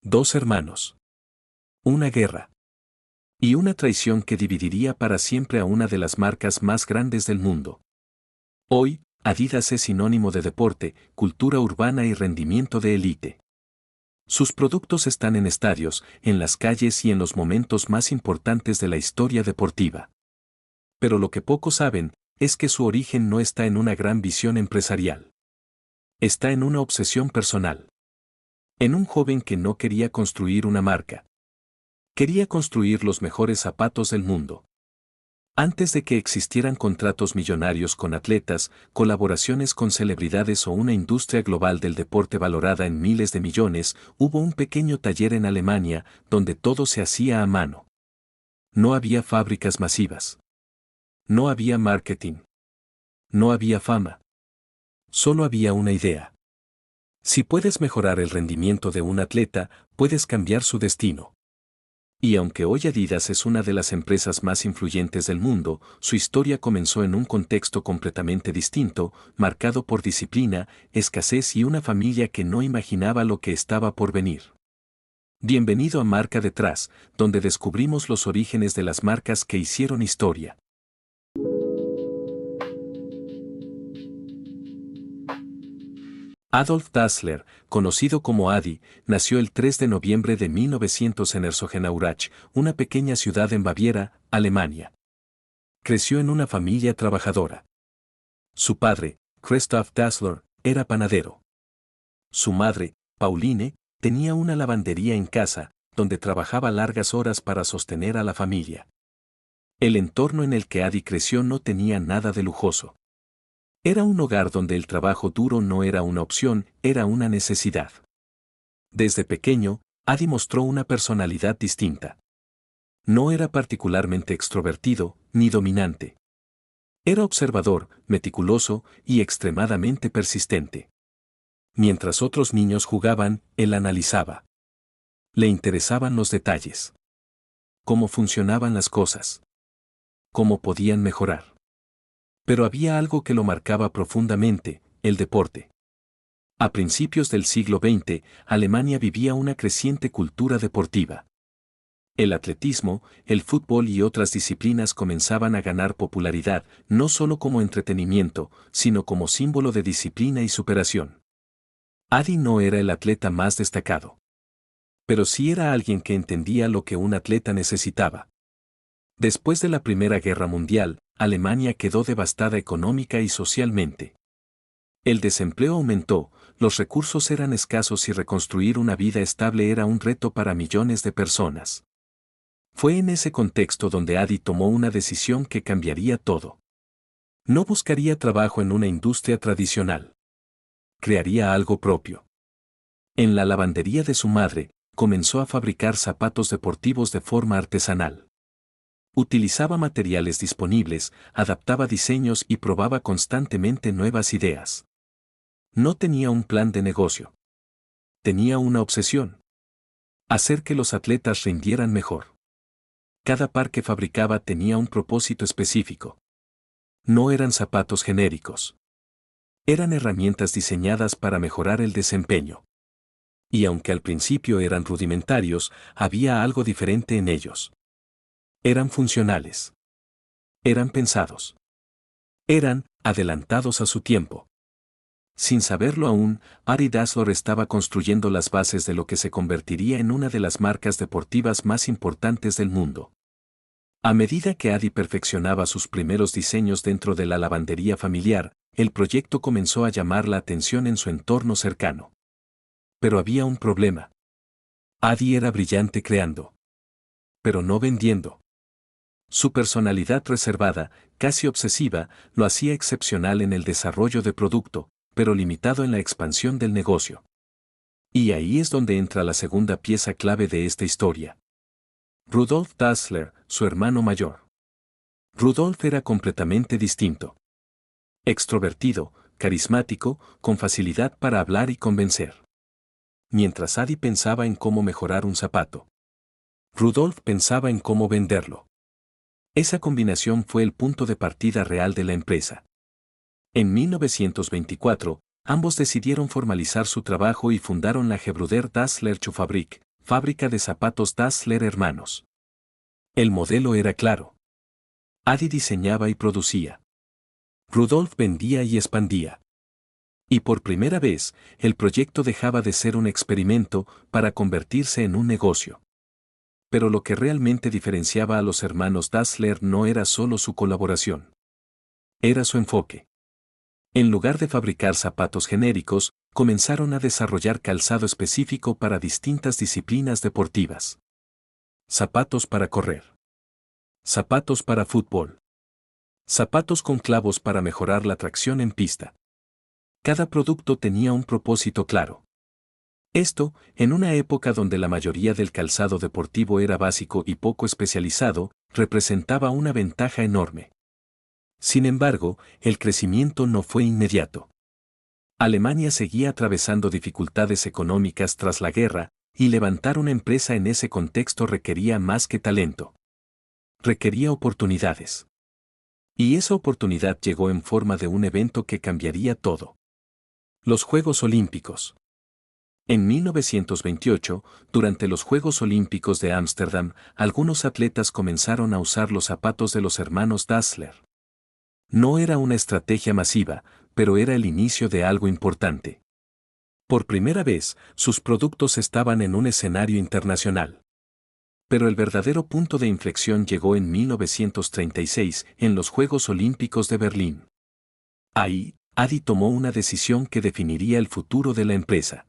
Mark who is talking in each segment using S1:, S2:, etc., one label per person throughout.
S1: Dos hermanos. Una guerra. Y una traición que dividiría para siempre a una de las marcas más grandes del mundo. Hoy, Adidas es sinónimo de deporte, cultura urbana y rendimiento de élite. Sus productos están en estadios, en las calles y en los momentos más importantes de la historia deportiva. Pero lo que pocos saben es que su origen no está en una gran visión empresarial. Está en una obsesión personal. En un joven que no quería construir una marca. Quería construir los mejores zapatos del mundo. Antes de que existieran contratos millonarios con atletas, colaboraciones con celebridades o una industria global del deporte valorada en miles de millones, hubo un pequeño taller en Alemania donde todo se hacía a mano. No había fábricas masivas. No había marketing. No había fama. Solo había una idea. Si puedes mejorar el rendimiento de un atleta, puedes cambiar su destino. Y aunque hoy Adidas es una de las empresas más influyentes del mundo, su historia comenzó en un contexto completamente distinto, marcado por disciplina, escasez y una familia que no imaginaba lo que estaba por venir. Bienvenido a Marca Detrás, donde descubrimos los orígenes de las marcas que hicieron historia. Adolf Dassler, conocido como Adi, nació el 3 de noviembre de 1900 en Herzogenaurach, una pequeña ciudad en Baviera, Alemania. Creció en una familia trabajadora. Su padre, Christoph Dassler, era panadero. Su madre, Pauline, tenía una lavandería en casa, donde trabajaba largas horas para sostener a la familia. El entorno en el que Adi creció no tenía nada de lujoso. Era un hogar donde el trabajo duro no era una opción, era una necesidad. Desde pequeño, Adi mostró una personalidad distinta. No era particularmente extrovertido, ni dominante. Era observador, meticuloso y extremadamente persistente. Mientras otros niños jugaban, él analizaba. Le interesaban los detalles. Cómo funcionaban las cosas. Cómo podían mejorar. Pero había algo que lo marcaba profundamente, el deporte. A principios del siglo XX, Alemania vivía una creciente cultura deportiva. El atletismo, el fútbol y otras disciplinas comenzaban a ganar popularidad, no solo como entretenimiento, sino como símbolo de disciplina y superación. Adi no era el atleta más destacado. Pero sí era alguien que entendía lo que un atleta necesitaba. Después de la Primera Guerra Mundial, Alemania quedó devastada económica y socialmente. El desempleo aumentó, los recursos eran escasos y reconstruir una vida estable era un reto para millones de personas. Fue en ese contexto donde Adi tomó una decisión que cambiaría todo. No buscaría trabajo en una industria tradicional. Crearía algo propio. En la lavandería de su madre, comenzó a fabricar zapatos deportivos de forma artesanal. Utilizaba materiales disponibles, adaptaba diseños y probaba constantemente nuevas ideas. No tenía un plan de negocio. Tenía una obsesión. Hacer que los atletas rindieran mejor. Cada par que fabricaba tenía un propósito específico. No eran zapatos genéricos. Eran herramientas diseñadas para mejorar el desempeño. Y aunque al principio eran rudimentarios, había algo diferente en ellos. Eran funcionales. Eran pensados. Eran adelantados a su tiempo. Sin saberlo aún, Adi Dassler estaba construyendo las bases de lo que se convertiría en una de las marcas deportivas más importantes del mundo. A medida que Adi perfeccionaba sus primeros diseños dentro de la lavandería familiar, el proyecto comenzó a llamar la atención en su entorno cercano. Pero había un problema. Adi era brillante creando. Pero no vendiendo. Su personalidad reservada, casi obsesiva, lo hacía excepcional en el desarrollo de producto, pero limitado en la expansión del negocio. Y ahí es donde entra la segunda pieza clave de esta historia. Rudolf Dassler, su hermano mayor. Rudolf era completamente distinto. Extrovertido, carismático, con facilidad para hablar y convencer. Mientras Adi pensaba en cómo mejorar un zapato, Rudolf pensaba en cómo venderlo. Esa combinación fue el punto de partida real de la empresa. En 1924, ambos decidieron formalizar su trabajo y fundaron la Gebrüder Dassler Schuhfabrik, fábrica de zapatos Dassler Hermanos. El modelo era claro. Adi diseñaba y producía. Rudolf vendía y expandía. Y por primera vez, el proyecto dejaba de ser un experimento para convertirse en un negocio. Pero lo que realmente diferenciaba a los hermanos Dassler no era solo su colaboración. Era su enfoque. En lugar de fabricar zapatos genéricos, comenzaron a desarrollar calzado específico para distintas disciplinas deportivas. Zapatos para correr. Zapatos para fútbol. Zapatos con clavos para mejorar la tracción en pista. Cada producto tenía un propósito claro. Esto, en una época donde la mayoría del calzado deportivo era básico y poco especializado, representaba una ventaja enorme. Sin embargo, el crecimiento no fue inmediato. Alemania seguía atravesando dificultades económicas tras la guerra, y levantar una empresa en ese contexto requería más que talento. Requería oportunidades. Y esa oportunidad llegó en forma de un evento que cambiaría todo. Los Juegos Olímpicos. En 1928, durante los Juegos Olímpicos de Ámsterdam, algunos atletas comenzaron a usar los zapatos de los hermanos Dassler. No era una estrategia masiva, pero era el inicio de algo importante. Por primera vez, sus productos estaban en un escenario internacional. Pero el verdadero punto de inflexión llegó en 1936, en los Juegos Olímpicos de Berlín. Ahí, Adi tomó una decisión que definiría el futuro de la empresa.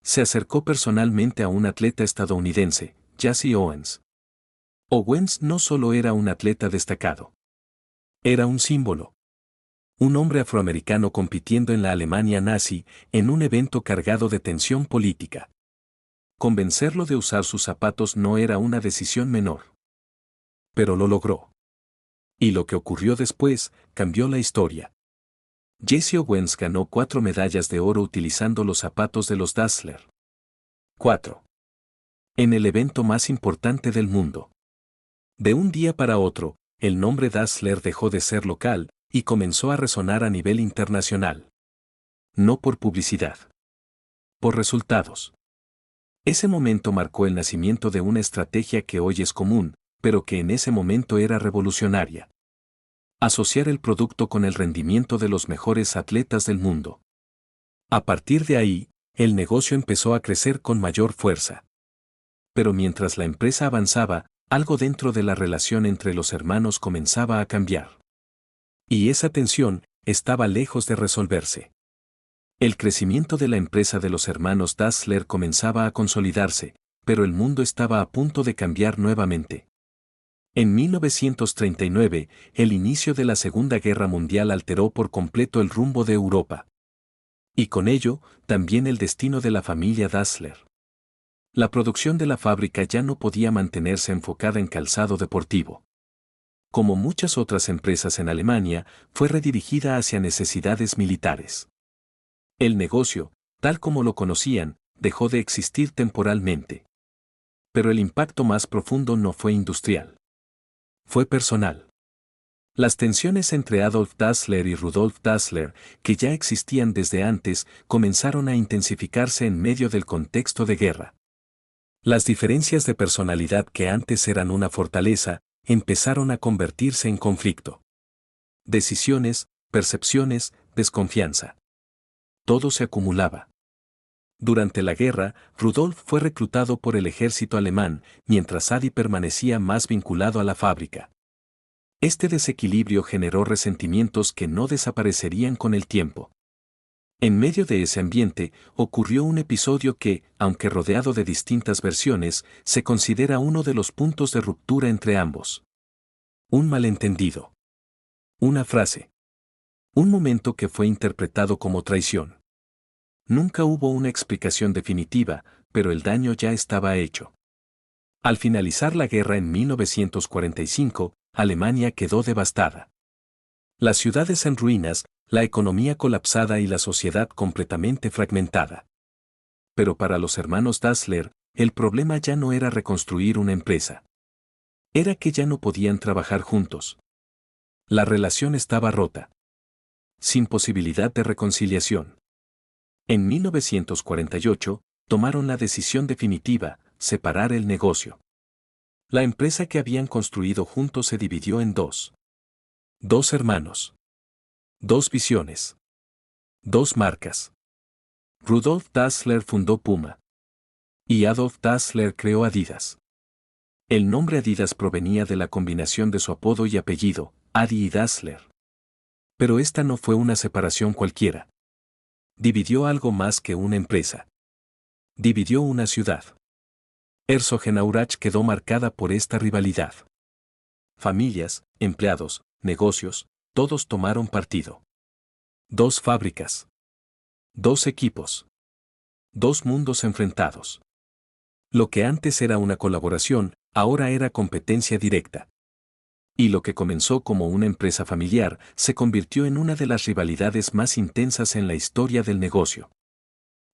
S1: Se acercó personalmente a un atleta estadounidense, Jesse Owens. Owens no solo era un atleta destacado. Era un símbolo. Un hombre afroamericano compitiendo en la Alemania nazi, en un evento cargado de tensión política. Convencerlo de usar sus zapatos no era una decisión menor. Pero lo logró. Y lo que ocurrió después, cambió la historia. Jesse Owens ganó 4 medallas de oro utilizando los zapatos de los Dassler. 4. En el evento más importante del mundo. De un día para otro, el nombre Dassler dejó de ser local y comenzó a resonar a nivel internacional. No por publicidad. Por resultados. Ese momento marcó el nacimiento de una estrategia que hoy es común, pero que en ese momento era revolucionaria. Asociar el producto con el rendimiento de los mejores atletas del mundo. A partir de ahí, el negocio empezó a crecer con mayor fuerza. Pero mientras la empresa avanzaba, algo dentro de la relación entre los hermanos comenzaba a cambiar. Y esa tensión estaba lejos de resolverse. El crecimiento de la empresa de los hermanos Dassler comenzaba a consolidarse, pero el mundo estaba a punto de cambiar nuevamente. En 1939, el inicio de la Segunda Guerra Mundial alteró por completo el rumbo de Europa. Y con ello, también el destino de la familia Dassler. La producción de la fábrica ya no podía mantenerse enfocada en calzado deportivo. Como muchas otras empresas en Alemania, fue redirigida hacia necesidades militares. El negocio, tal como lo conocían, dejó de existir temporalmente. Pero el impacto más profundo no fue industrial. Fue personal. Las tensiones entre Adolf Dassler y Rudolf Dassler, que ya existían desde antes, comenzaron a intensificarse en medio del contexto de guerra. Las diferencias de personalidad que antes eran una fortaleza, empezaron a convertirse en conflicto. Decisiones, percepciones, desconfianza. Todo se acumulaba. Durante la guerra, Rudolf fue reclutado por el ejército alemán, mientras Adi permanecía más vinculado a la fábrica. Este desequilibrio generó resentimientos que no desaparecerían con el tiempo. En medio de ese ambiente, ocurrió un episodio que, aunque rodeado de distintas versiones, se considera uno de los puntos de ruptura entre ambos. Un malentendido. Una frase. Un momento que fue interpretado como traición. Nunca hubo una explicación definitiva, pero el daño ya estaba hecho. Al finalizar la guerra en 1945, Alemania quedó devastada. Las ciudades en ruinas, la economía colapsada y la sociedad completamente fragmentada. Pero para los hermanos Dassler, el problema ya no era reconstruir una empresa. Era que ya no podían trabajar juntos. La relación estaba rota. Sin posibilidad de reconciliación. En 1948, tomaron la decisión definitiva: separar el negocio. La empresa que habían construido juntos se dividió en dos. Dos hermanos. Dos visiones. Dos marcas. Rudolf Dassler fundó Puma. Y Adolf Dassler creó Adidas. El nombre Adidas provenía de la combinación de su apodo y apellido, Adi y Dassler. Pero esta no fue una separación cualquiera. Dividió algo más que una empresa. Dividió una ciudad. Herzogenaurach quedó marcada por esta rivalidad. Familias, empleados, negocios, todos tomaron partido. Dos fábricas. Dos equipos. Dos mundos enfrentados. Lo que antes era una colaboración, ahora era competencia directa. Y lo que comenzó como una empresa familiar se convirtió en una de las rivalidades más intensas en la historia del negocio.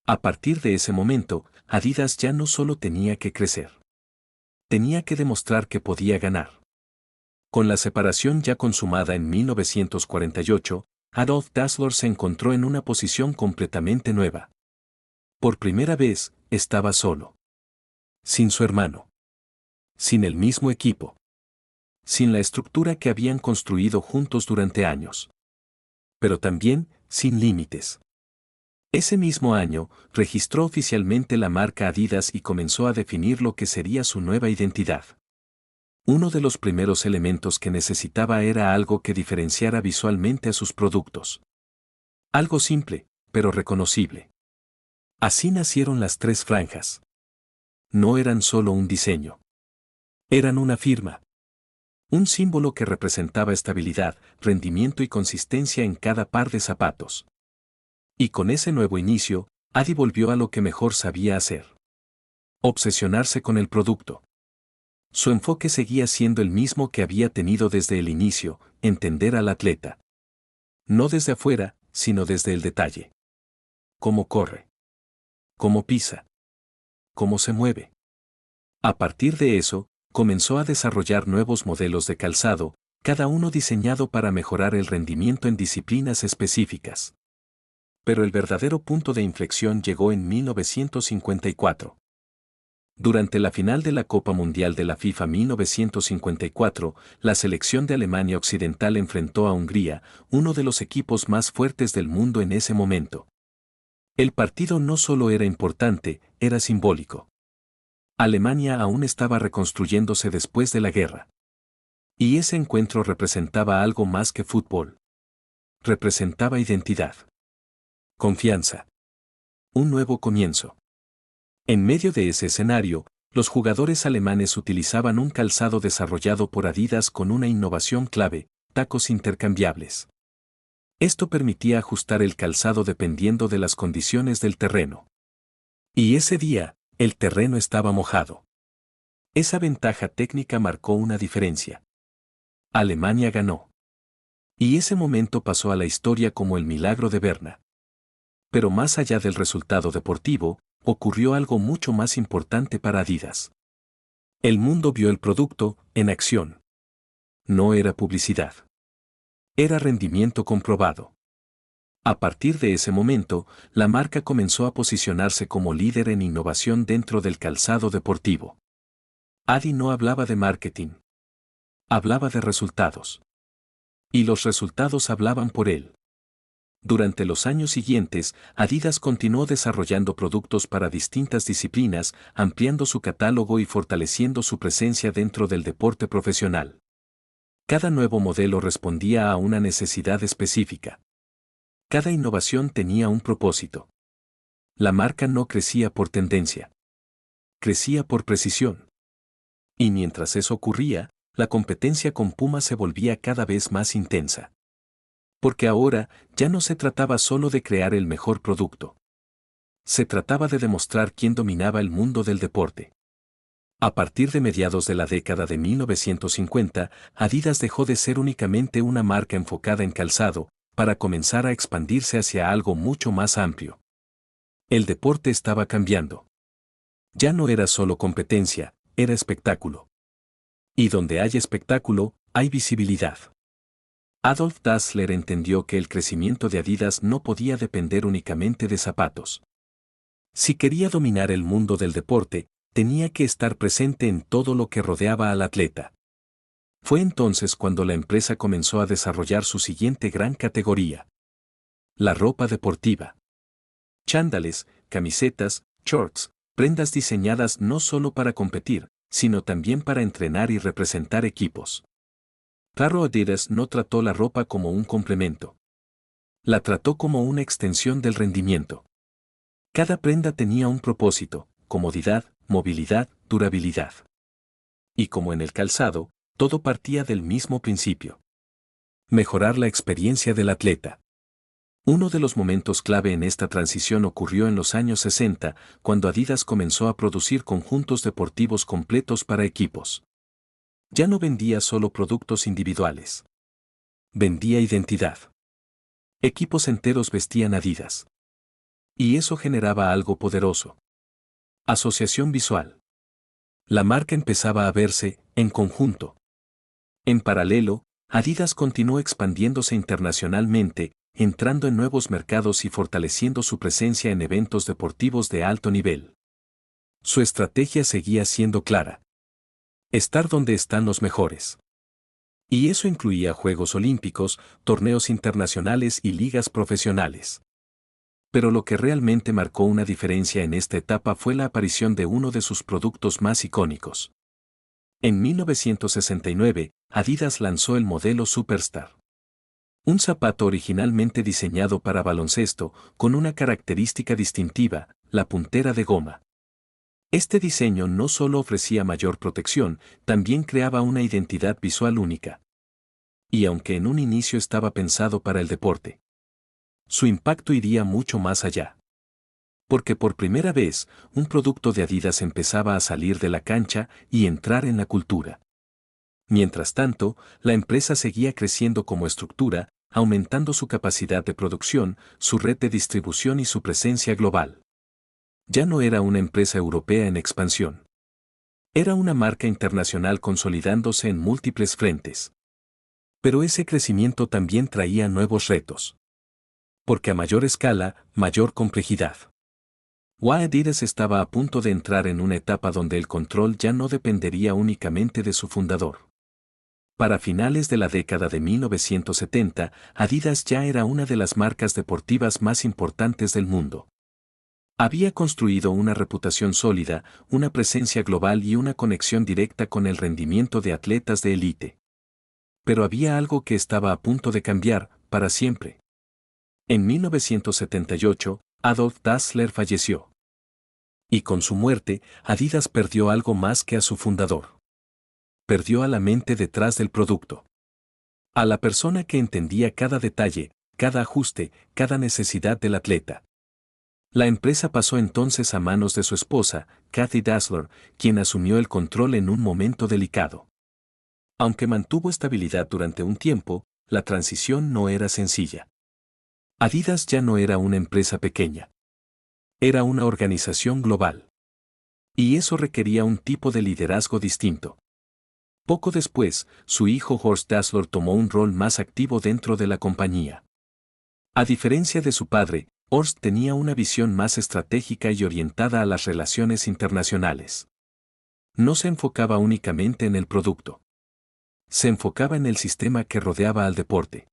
S1: A partir de ese momento, Adidas ya no solo tenía que crecer. Tenía que demostrar que podía ganar. Con la separación ya consumada en 1948, Adolf Dassler se encontró en una posición completamente nueva. Por primera vez, estaba solo. Sin su hermano. Sin el mismo equipo. Sin la estructura que habían construido juntos durante años. Pero también, sin límites. Ese mismo año, registró oficialmente la marca Adidas y comenzó a definir lo que sería su nueva identidad. Uno de los primeros elementos que necesitaba era algo que diferenciara visualmente a sus productos. Algo simple, pero reconocible. Así nacieron las tres franjas. No eran solo un diseño. Eran una firma. Un símbolo que representaba estabilidad, rendimiento y consistencia en cada par de zapatos. Y con ese nuevo inicio, Adi volvió a lo que mejor sabía hacer. Obsesionarse con el producto. Su enfoque seguía siendo el mismo que había tenido desde el inicio, entender al atleta. No desde afuera, sino desde el detalle. Cómo corre. Cómo pisa. Cómo se mueve. A partir de eso, comenzó a desarrollar nuevos modelos de calzado, cada uno diseñado para mejorar el rendimiento en disciplinas específicas. Pero el verdadero punto de inflexión llegó en 1954. Durante la final de la Copa Mundial de la FIFA 1954, la selección de Alemania Occidental enfrentó a Hungría, uno de los equipos más fuertes del mundo en ese momento. El partido no solo era importante, era simbólico. Alemania aún estaba reconstruyéndose después de la guerra. Y ese encuentro representaba algo más que fútbol. Representaba identidad. Confianza. Un nuevo comienzo. En medio de ese escenario, los jugadores alemanes utilizaban un calzado desarrollado por Adidas con una innovación clave, tacos intercambiables. Esto permitía ajustar el calzado dependiendo de las condiciones del terreno. Y ese día, el terreno estaba mojado. Esa ventaja técnica marcó una diferencia. Alemania ganó. Y ese momento pasó a la historia como el milagro de Berna. Pero más allá del resultado deportivo, ocurrió algo mucho más importante para Adidas. El mundo vio el producto en acción. No era publicidad. Era rendimiento comprobado. A partir de ese momento, la marca comenzó a posicionarse como líder en innovación dentro del calzado deportivo. Adi no hablaba de marketing. Hablaba de resultados. Y los resultados hablaban por él. Durante los años siguientes, Adidas continuó desarrollando productos para distintas disciplinas, ampliando su catálogo y fortaleciendo su presencia dentro del deporte profesional. Cada nuevo modelo respondía a una necesidad específica. Cada innovación tenía un propósito. La marca no crecía por tendencia. Crecía por precisión. Y mientras eso ocurría, la competencia con Puma se volvía cada vez más intensa. Porque ahora ya no se trataba solo de crear el mejor producto. Se trataba de demostrar quién dominaba el mundo del deporte. A partir de mediados de la década de 1950, Adidas dejó de ser únicamente una marca enfocada en calzado, para comenzar a expandirse hacia algo mucho más amplio. El deporte estaba cambiando. Ya no era solo competencia, era espectáculo. Y donde hay espectáculo, hay visibilidad. Adolf Dassler entendió que el crecimiento de Adidas no podía depender únicamente de zapatos. Si quería dominar el mundo del deporte, tenía que estar presente en todo lo que rodeaba al atleta. Fue entonces cuando la empresa comenzó a desarrollar su siguiente gran categoría: la ropa deportiva. Chándales, camisetas, shorts, prendas diseñadas no solo para competir, sino también para entrenar y representar equipos. Claro, Adidas no trató la ropa como un complemento. La trató como una extensión del rendimiento. Cada prenda tenía un propósito: comodidad, movilidad, durabilidad. Y como en el calzado, todo partía del mismo principio: mejorar la experiencia del atleta. Uno de los momentos clave en esta transición ocurrió en los años 60, cuando Adidas comenzó a producir conjuntos deportivos completos para equipos. Ya no vendía solo productos individuales. Vendía identidad. Equipos enteros vestían Adidas. Y eso generaba algo poderoso: asociación visual. La marca empezaba a verse en conjunto. En paralelo, Adidas continuó expandiéndose internacionalmente, entrando en nuevos mercados y fortaleciendo su presencia en eventos deportivos de alto nivel. Su estrategia seguía siendo clara: estar donde están los mejores. Y eso incluía Juegos Olímpicos, torneos internacionales y ligas profesionales. Pero lo que realmente marcó una diferencia en esta etapa fue la aparición de uno de sus productos más icónicos. En 1969, Adidas lanzó el modelo Superstar. Un zapato originalmente diseñado para baloncesto, con una característica distintiva: la puntera de goma. Este diseño no solo ofrecía mayor protección, también creaba una identidad visual única. Y aunque en un inicio estaba pensado para el deporte, su impacto iría mucho más allá. Porque por primera vez, un producto de Adidas empezaba a salir de la cancha y entrar en la cultura. Mientras tanto, la empresa seguía creciendo como estructura, aumentando su capacidad de producción, su red de distribución y su presencia global. Ya no era una empresa europea en expansión. Era una marca internacional consolidándose en múltiples frentes. Pero ese crecimiento también traía nuevos retos. Porque a mayor escala, mayor complejidad. Adidas estaba a punto de entrar en una etapa donde el control ya no dependería únicamente de su fundador. Para finales de la década de 1970, Adidas ya era una de las marcas deportivas más importantes del mundo. Había construido una reputación sólida, una presencia global y una conexión directa con el rendimiento de atletas de élite. Pero había algo que estaba a punto de cambiar, para siempre. En 1978, Adolf Dassler falleció. Y con su muerte, Adidas perdió algo más que a su fundador. Perdió a la mente detrás del producto. A la persona que entendía cada detalle, cada ajuste, cada necesidad del atleta. La empresa pasó entonces a manos de su esposa, Cathy Dassler, quien asumió el control en un momento delicado. Aunque mantuvo estabilidad durante un tiempo, la transición no era sencilla. Adidas ya no era una empresa pequeña. Era una organización global. Y eso requería un tipo de liderazgo distinto. Poco después, su hijo Horst Dassler tomó un rol más activo dentro de la compañía. A diferencia de su padre, Horst tenía una visión más estratégica y orientada a las relaciones internacionales. No se enfocaba únicamente en el producto. Se enfocaba en el sistema que rodeaba al deporte.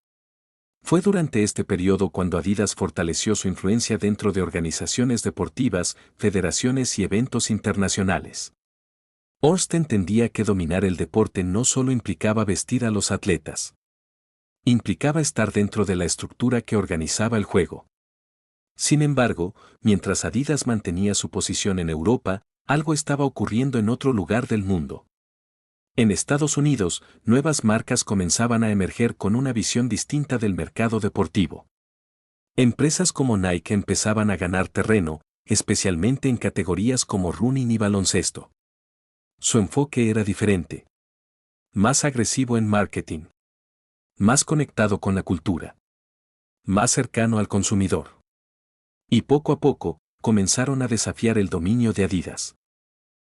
S1: Fue durante este periodo cuando Adidas fortaleció su influencia dentro de organizaciones deportivas, federaciones y eventos internacionales. Horst entendía que dominar el deporte no solo implicaba vestir a los atletas. Implicaba estar dentro de la estructura que organizaba el juego. Sin embargo, mientras Adidas mantenía su posición en Europa, algo estaba ocurriendo en otro lugar del mundo. En Estados Unidos, nuevas marcas comenzaban a emerger con una visión distinta del mercado deportivo. Empresas como Nike empezaban a ganar terreno, especialmente en categorías como running y baloncesto. Su enfoque era diferente. Más agresivo en marketing. Más conectado con la cultura. Más cercano al consumidor. Y poco a poco, comenzaron a desafiar el dominio de Adidas.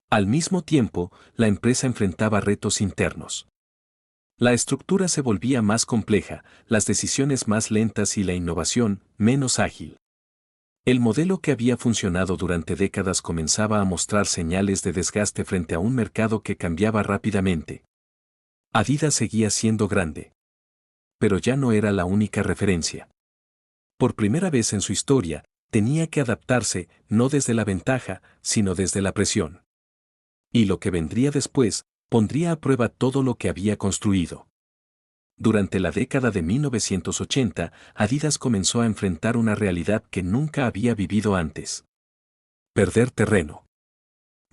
S1: Al mismo tiempo, la empresa enfrentaba retos internos. La estructura se volvía más compleja, las decisiones más lentas y la innovación menos ágil. El modelo que había funcionado durante décadas comenzaba a mostrar señales de desgaste frente a un mercado que cambiaba rápidamente. Adidas seguía siendo grande, pero ya no era la única referencia. Por primera vez en su historia, tenía que adaptarse no desde la ventaja, sino desde la presión. Y lo que vendría después, pondría a prueba todo lo que había construido. Durante la década de 1980, Adidas comenzó a enfrentar una realidad que nunca había vivido antes. Perder terreno.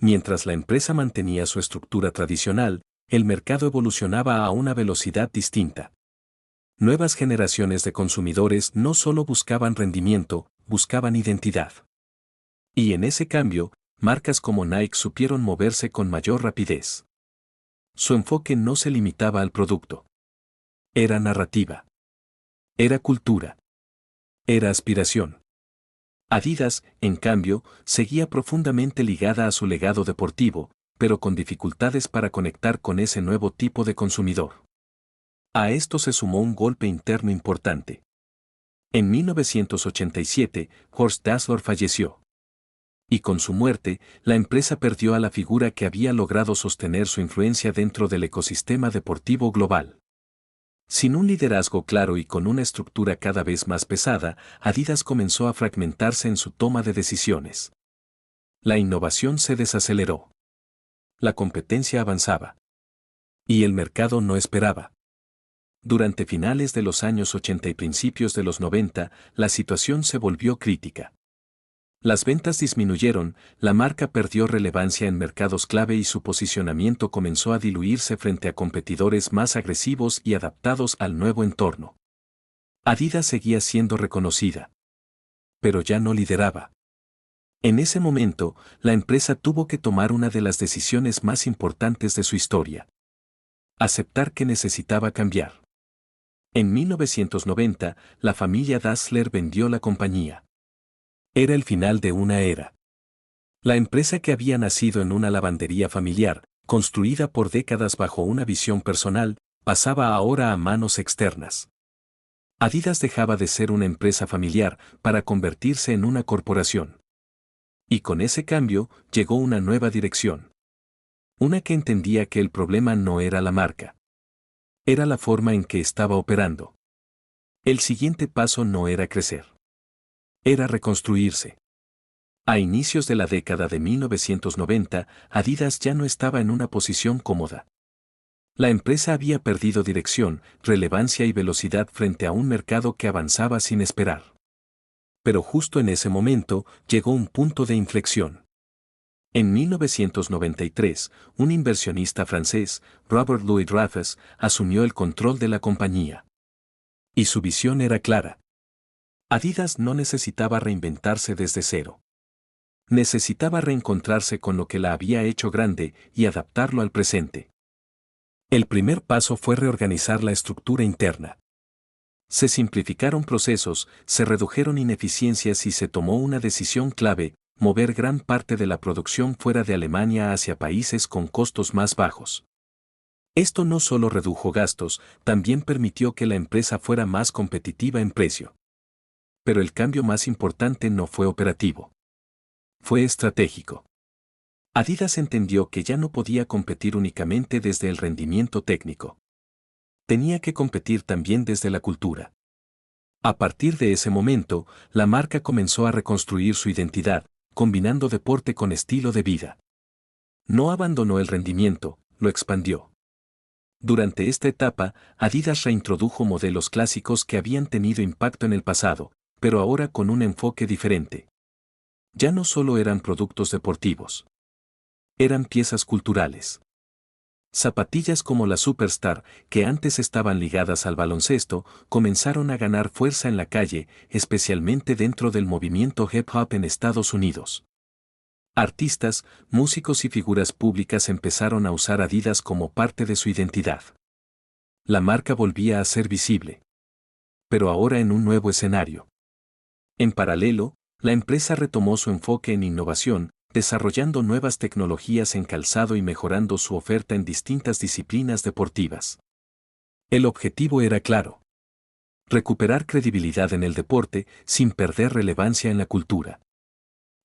S1: Mientras la empresa mantenía su estructura tradicional, el mercado evolucionaba a una velocidad distinta. Nuevas generaciones de consumidores no solo buscaban rendimiento, buscaban identidad. Y en ese cambio, marcas como Nike supieron moverse con mayor rapidez. Su enfoque no se limitaba al producto. Era narrativa. Era cultura. Era aspiración. Adidas, en cambio, seguía profundamente ligada a su legado deportivo, pero con dificultades para conectar con ese nuevo tipo de consumidor. A esto se sumó un golpe interno importante. En 1987, Horst Dassler falleció. Y con su muerte, la empresa perdió a la figura que había logrado sostener su influencia dentro del ecosistema deportivo global. Sin un liderazgo claro y con una estructura cada vez más pesada, Adidas comenzó a fragmentarse en su toma de decisiones. La innovación se desaceleró. La competencia avanzaba. Y el mercado no esperaba. Durante finales de los años 80 y principios de los 90, la situación se volvió crítica. Las ventas disminuyeron, la marca perdió relevancia en mercados clave y su posicionamiento comenzó a diluirse frente a competidores más agresivos y adaptados al nuevo entorno. Adidas seguía siendo reconocida, pero ya no lideraba. En ese momento, la empresa tuvo que tomar una de las decisiones más importantes de su historia. Aceptar que necesitaba cambiar. En 1990, la familia Dassler vendió la compañía. Era el final de una era. La empresa que había nacido en una lavandería familiar, construida por décadas bajo una visión personal, pasaba ahora a manos externas. Adidas dejaba de ser una empresa familiar para convertirse en una corporación. Y con ese cambio llegó una nueva dirección. Una que entendía que el problema no era la marca. Era la forma en que estaba operando. El siguiente paso no era crecer. Era reconstruirse. A inicios de la década de 1990, Adidas ya no estaba en una posición cómoda. La empresa había perdido dirección, relevancia y velocidad frente a un mercado que avanzaba sin esperar. Pero justo en ese momento llegó un punto de inflexión. En 1993, un inversionista francés, Robert Louis Raffes, asumió el control de la compañía. Y su visión era clara. Adidas no necesitaba reinventarse desde cero. Necesitaba reencontrarse con lo que la había hecho grande y adaptarlo al presente. El primer paso fue reorganizar la estructura interna. Se simplificaron procesos, se redujeron ineficiencias y se tomó una decisión clave: mover gran parte de la producción fuera de Alemania hacia países con costos más bajos. Esto no solo redujo gastos, también permitió que la empresa fuera más competitiva en precio. Pero el cambio más importante no fue operativo. Fue estratégico. Adidas entendió que ya no podía competir únicamente desde el rendimiento técnico. Tenía que competir también desde la cultura. A partir de ese momento, la marca comenzó a reconstruir su identidad, combinando deporte con estilo de vida. No abandonó el rendimiento, lo expandió. Durante esta etapa, Adidas reintrodujo modelos clásicos que habían tenido impacto en el pasado, pero ahora con un enfoque diferente. Ya no solo eran productos deportivos. Eran piezas culturales. Zapatillas como la Superstar, que antes estaban ligadas al baloncesto, comenzaron a ganar fuerza en la calle, especialmente dentro del movimiento hip hop en Estados Unidos. Artistas, músicos y figuras públicas empezaron a usar Adidas como parte de su identidad. La marca volvía a ser visible. Pero ahora en un nuevo escenario. En paralelo, la empresa retomó su enfoque en innovación, desarrollando nuevas tecnologías en calzado y mejorando su oferta en distintas disciplinas deportivas. El objetivo era claro: Recuperar credibilidad en el deporte sin perder relevancia en la cultura.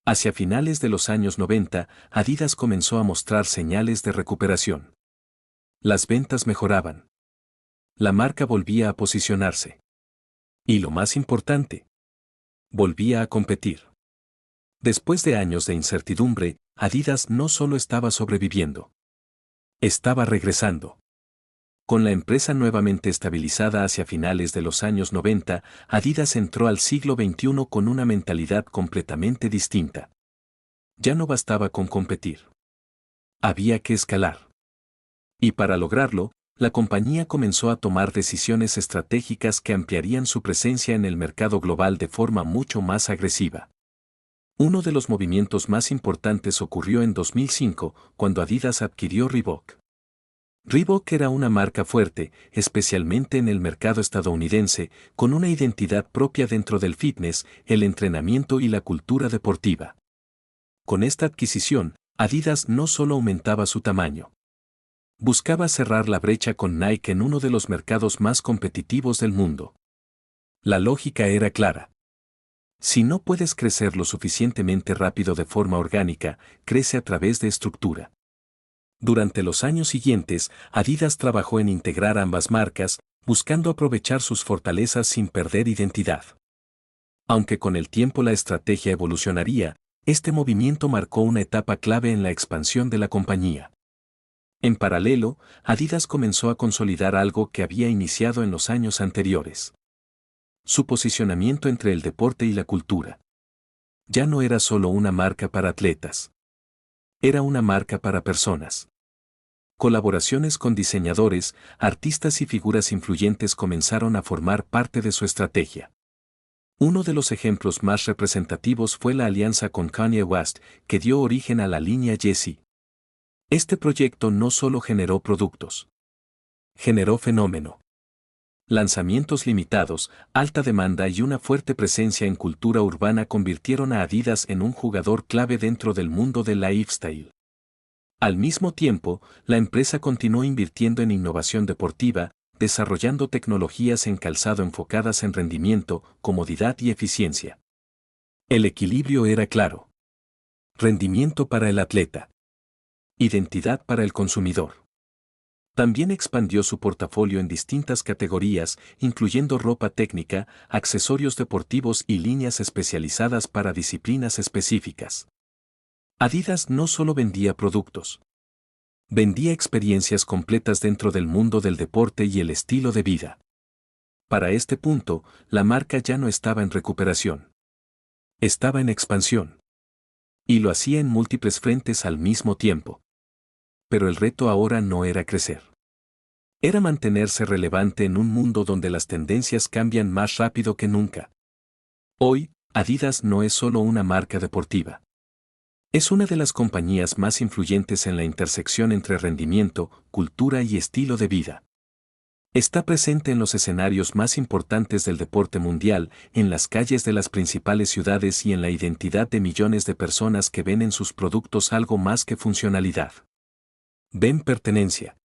S1: Hacia finales de los años 90, Adidas comenzó a mostrar señales de recuperación. Las ventas mejoraban. La marca volvía a posicionarse. Y lo más importante, volvía a competir. Después de años de incertidumbre, Adidas no solo estaba sobreviviendo. Estaba regresando. Con la empresa nuevamente estabilizada hacia finales de los años 90, Adidas entró al siglo XXI con una mentalidad completamente distinta. Ya no bastaba con competir. Había que escalar. Y para lograrlo, la compañía comenzó a tomar decisiones estratégicas que ampliarían su presencia en el mercado global de forma mucho más agresiva. Uno de los movimientos más importantes ocurrió en 2005, cuando Adidas adquirió Reebok. Reebok era una marca fuerte, especialmente en el mercado estadounidense, con una identidad propia dentro del fitness, el entrenamiento y la cultura deportiva. Con esta adquisición, Adidas no solo aumentaba su tamaño. Buscaba cerrar la brecha con Nike en uno de los mercados más competitivos del mundo. La lógica era clara. Si no puedes crecer lo suficientemente rápido de forma orgánica, crece a través de estructura. Durante los años siguientes, Adidas trabajó en integrar ambas marcas, buscando aprovechar sus fortalezas sin perder identidad. Aunque con el tiempo la estrategia evolucionaría, este movimiento marcó una etapa clave en la expansión de la compañía. En paralelo, Adidas comenzó a consolidar algo que había iniciado en los años anteriores. Su posicionamiento entre el deporte y la cultura. Ya no era solo una marca para atletas. Era una marca para personas. Colaboraciones con diseñadores, artistas y figuras influyentes comenzaron a formar parte de su estrategia. Uno de los ejemplos más representativos fue la alianza con Kanye West, que dio origen a la línea Yeezy. Este proyecto no solo generó productos. Generó fenómeno. Lanzamientos limitados, alta demanda y una fuerte presencia en cultura urbana convirtieron a Adidas en un jugador clave dentro del mundo del lifestyle. Al mismo tiempo, la empresa continuó invirtiendo en innovación deportiva, desarrollando tecnologías en calzado enfocadas en rendimiento, comodidad y eficiencia. El equilibrio era claro. Rendimiento para el atleta. Identidad para el consumidor. También expandió su portafolio en distintas categorías, incluyendo ropa técnica, accesorios deportivos y líneas especializadas para disciplinas específicas. Adidas no solo vendía productos. Vendía experiencias completas dentro del mundo del deporte y el estilo de vida. Para este punto, la marca ya no estaba en recuperación. Estaba en expansión. Y lo hacía en múltiples frentes al mismo tiempo. Pero el reto ahora no era crecer. Era mantenerse relevante en un mundo donde las tendencias cambian más rápido que nunca. Hoy, Adidas no es solo una marca deportiva. Es una de las compañías más influyentes en la intersección entre rendimiento, cultura y estilo de vida. Está presente en los escenarios más importantes del deporte mundial, en las calles de las principales ciudades y en la identidad de millones de personas que ven en sus productos algo más que funcionalidad. Ven pertenencia.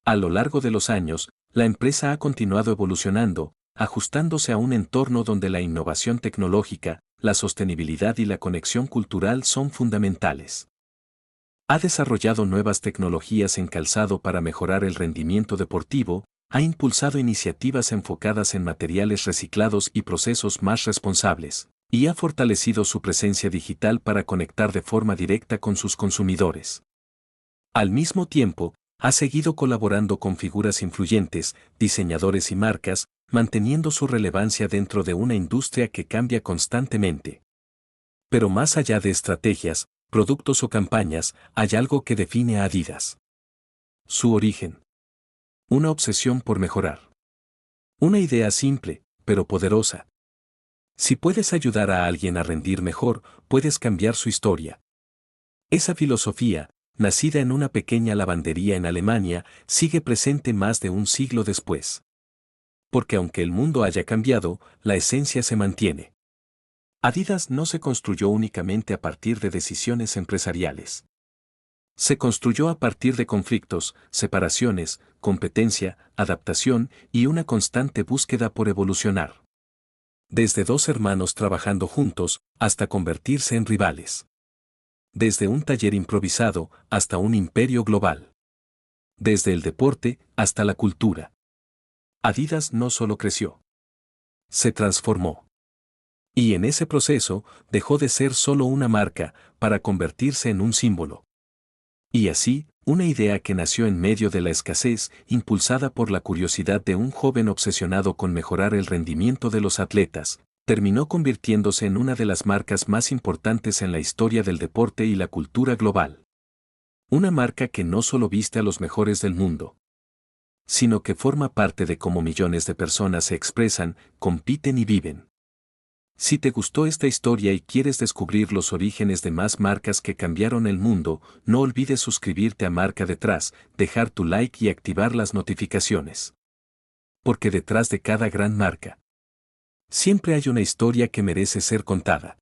S1: A lo largo de los años, la empresa ha continuado evolucionando, ajustándose a un entorno donde la innovación tecnológica, la sostenibilidad y la conexión cultural son fundamentales. Ha desarrollado nuevas tecnologías en calzado para mejorar el rendimiento deportivo, ha impulsado iniciativas enfocadas en materiales reciclados y procesos más responsables, y ha fortalecido su presencia digital para conectar de forma directa con sus consumidores. Al mismo tiempo, ha seguido colaborando con figuras influyentes, diseñadores y marcas, manteniendo su relevancia dentro de una industria que cambia constantemente. Pero más allá de estrategias, productos o campañas, hay algo que define a Adidas. Su origen. Una obsesión por mejorar. Una idea simple, pero poderosa. Si puedes ayudar a alguien a rendir mejor, puedes cambiar su historia. Esa filosofía, nacida en una pequeña lavandería en Alemania, sigue presente más de un siglo después. Porque aunque el mundo haya cambiado, la esencia se mantiene. Adidas no se construyó únicamente a partir de decisiones empresariales. Se construyó a partir de conflictos, separaciones, competencia, adaptación y una constante búsqueda por evolucionar. Desde dos hermanos trabajando juntos, hasta convertirse en rivales. Desde un taller improvisado, hasta un imperio global. Desde el deporte, hasta la cultura. Adidas no solo creció. Se transformó. Y en ese proceso, dejó de ser solo una marca, para convertirse en un símbolo. Y así, una idea que nació en medio de la escasez, impulsada por la curiosidad de un joven obsesionado con mejorar el rendimiento de los atletas, terminó convirtiéndose en una de las marcas más importantes en la historia del deporte y la cultura global. Una marca que no solo viste a los mejores del mundo, sino que forma parte de cómo millones de personas se expresan, compiten y viven. Si te gustó esta historia y quieres descubrir los orígenes de más marcas que cambiaron el mundo, no olvides suscribirte a Marca Detrás, dejar tu like y activar las notificaciones. Porque detrás de cada gran marca, siempre hay una historia que merece ser contada.